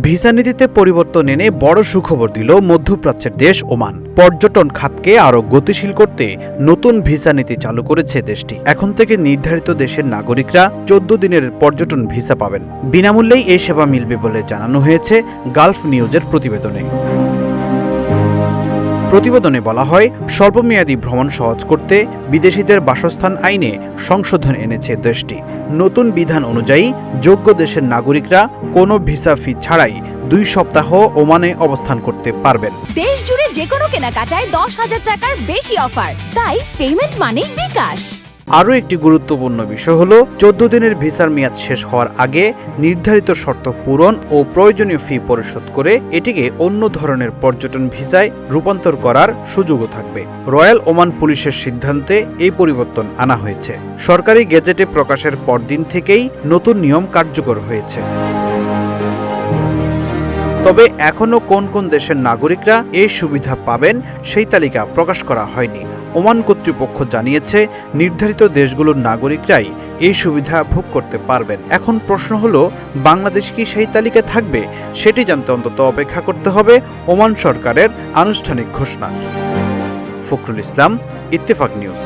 Visa নীতিতে পরিবর্তন এনে বড় সুখবর দিল মধ্যপ্রাচ্যের দেশ ওমান। পর্যটন খাতকে আরও গতিশীল করতে নতুন ভিসা নীতি চালু করেছে দেশটি। এখন থেকে নির্ধারিত দেশের নাগরিকরা 14 দিনের পর্যটন ভিসা পাবেন। বিনামূল্যেই এই সেবা মিলবে বলে জানানো হয়েছে গালফ নিউজের প্রতিবেদনে। প্রতিবেদনে বলা হয়, স্বল্পমেয়াদী ভ্রমণ সহজ করতে বিদেশিদের বাসস্থান আইনে সংশোধন এনেছে দেশটি। নতুন বিধান অনুযায়ী যোগ্য দেশের নাগরিকরা কোনো ভিসা ফি ছাড়াই 2 সপ্তাহ ওমানে অবস্থান করতে পারবেন। দেশ জুড়ে যে কোনো কেনাকাটায় 10,000 টাকার বেশি অফার, তাই পেমেন্ট মানেই বিকাশ। আরও একটি গুরুত্বপূর্ণ বিষয় হল 14 দিনের ভিসার মেয়াদ শেষ হওয়ার আগে নির্ধারিত শর্ত পূরণ ও প্রয়োজনীয় ফি পরিশোধ করে এটিকে অন্য ধরনের পর্যটন ভিসায় রূপান্তর করার সুযোগও থাকবে। রয়্যাল ওমান পুলিশের সিদ্ধান্তে এই পরিবর্তন আনা হয়েছে। সরকারি গেজেটে প্রকাশের পরদিন থেকেই নতুন নিয়ম কার্যকর হয়েছে। তবে এখনও কোন কোন দেশের নাগরিকরা এই সুবিধা পাবেন সেই তালিকা প্রকাশ করা হয়নি। ওমান কর্তৃপক্ষ জানিয়েছে, নির্ধারিত দেশগুলোর নাগরিকরাই এই সুবিধা ভোগ করতে পারবেন। এখন প্রশ্ন হলো, বাংলাদেশ কি সেই তালিকায় থাকবে? সেটি জানতে অন্তত অপেক্ষা করতে হবে ওমান সরকারের আনুষ্ঠানিক ঘোষণার। ফখরুল ইসলাম, ইত্তেফাক নিউজ।